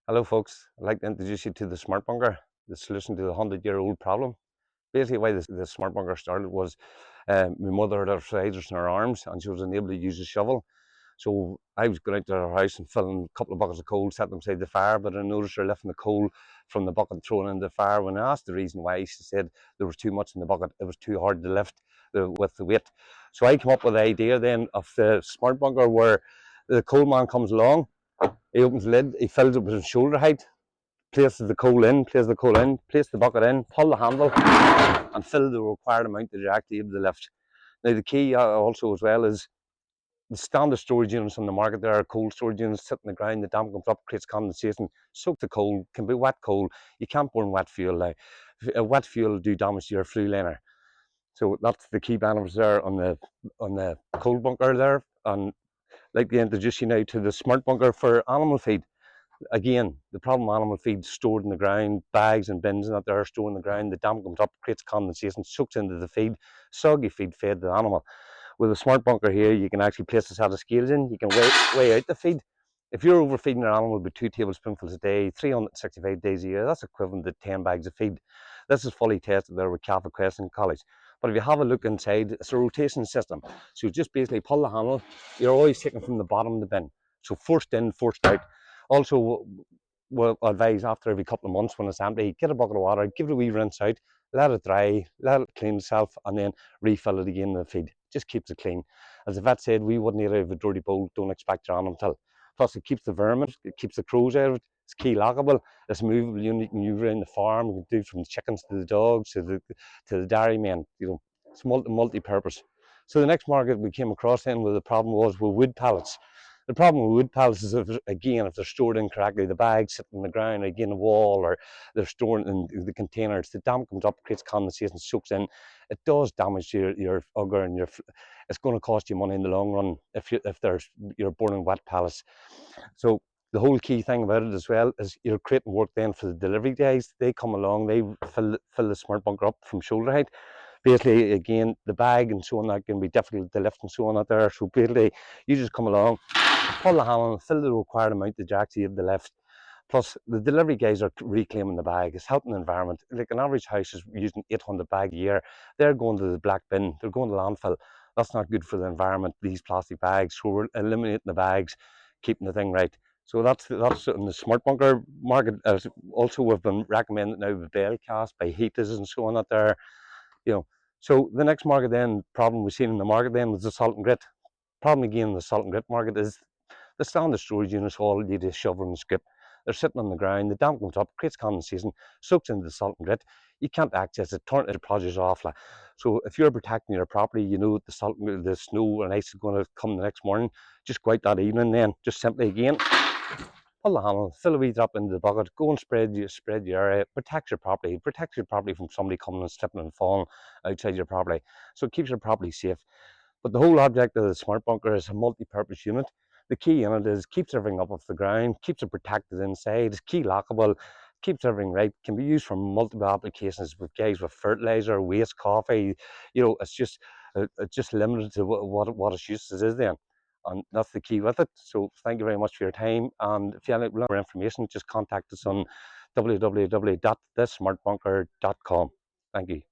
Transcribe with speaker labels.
Speaker 1: Hello folks, I'd like to introduce you to the smart bunker, the solution to the 100-year-old problem. Basically why the smart bunker started was my mother had arthritis in her arms and she was unable to use a shovel. So I was going out to her house and filling a couple of buckets of coal, set them beside the fire, but I noticed her lifting the coal from the bucket and throwing it into the fire. When I asked the reason why, she said there was too much in the bucket, it was too hard to lift with the weight. So I came up with the idea then of the smart bunker where the coal man comes along, he opens the lid, he fills it with his shoulder height, places the coal in, place the bucket in, pull the handle and fill the required amount that you're actually able to lift. Now the key also as well is the standard storage units on the market. There are cold storage units sit in the ground, the damp comes up, creates condensation, soak the coal, can be wet coal. You can't burn wet fuel now. Wet fuel will do damage to your flue liner. So that's the key benefits there on the coal bunker there. And I'd like to introduce you now to the smart bunker for animal feed. Again, the problem animal feed stored in the ground, bags and bins and that there are stored in the ground, the damp comes up, creates condensation, soaks into the feed, soggy feed fed to the animal. With a smart bunker here, you can actually place a set of scales in, you can weigh out the feed. If you're overfeeding your animal with 2 tablespoonfuls a day, 365 days a year, that's equivalent to 10 bags of feed. This is fully tested there with Catholic Crescent College. But if you have a look inside, it's a rotation system. So you just basically pull the handle, you're always taking from the bottom of the bin. So forced in, forced out. Also, we'll advise after every couple of months when it's empty, get a bucket of water, give it a wee rinse out, let it dry, let it clean itself, and then refill it again in the feed. Just keeps it clean. As the vet said, we wouldn't eat out of a dirty bowl, don't expect your animal to. Plus, it keeps the vermin, it keeps the crows out of it. It's key lockable. It's a movable unit you can use around the farm. You can do from the chickens to the dogs to the dairymen. You know, it's multi-purpose. So the next market we came across then where the problem was with wood pallets. The problem with wood pallets is, if they're stored incorrectly, the bags sit on the ground, again, the wall, or they're stored in the containers. The damp comes up, creates condensation, soaks in. It does damage to your ugger, and it's going to cost you money in the long run if you're burning wet pallets. So the whole key thing about it as well is you're creating work then for the delivery guys. They come along, they fill the smart bunker up from shoulder height. Basically, again, the bag and so on that can be difficult to lift and so on out there. So basically, you just come along, pull the handle, fill the required amount that you actually have to lift. Plus, the delivery guys are reclaiming the bag. It's helping the environment. Like an average house is using 800 bags a year. They're going to the black bin. They're going to landfill. That's not good for the environment, these plastic bags. So we're eliminating the bags, keeping the thing right. So that's in the smart bunker market. Also, we've been recommended now with Belcast by Heaters and so on out there. You know, so the next market then problem we've seen in the market then was the salt and grit. Problem again in the salt and grit market is the standard storage units all need a shovel and skip. They're sitting on the ground, the damp comes up, creates condensation, soaks into the salt and grit. You can't access it, turn the produce off. So if you're protecting your property, you know the snow and ice is going to come the next morning. Just go out that evening then, just simply again, pull the handle, fill a wee drop into the bucket, go and spread the area, protect your property from somebody coming and slipping and falling outside your property. So it keeps your property safe. But the whole object of the smart bunker is a multi-purpose unit. The key in it is keeps everything up off the ground, keeps it protected inside, it's key lockable, keeps everything right, can be used for multiple applications with guys with fertilizer, waste, coffee. You know, it's just limited to what its uses is then. And that's the key with it. So thank you very much for your time. And if you have any more information, just contact us on www.thissmartbunker.com. Thank you.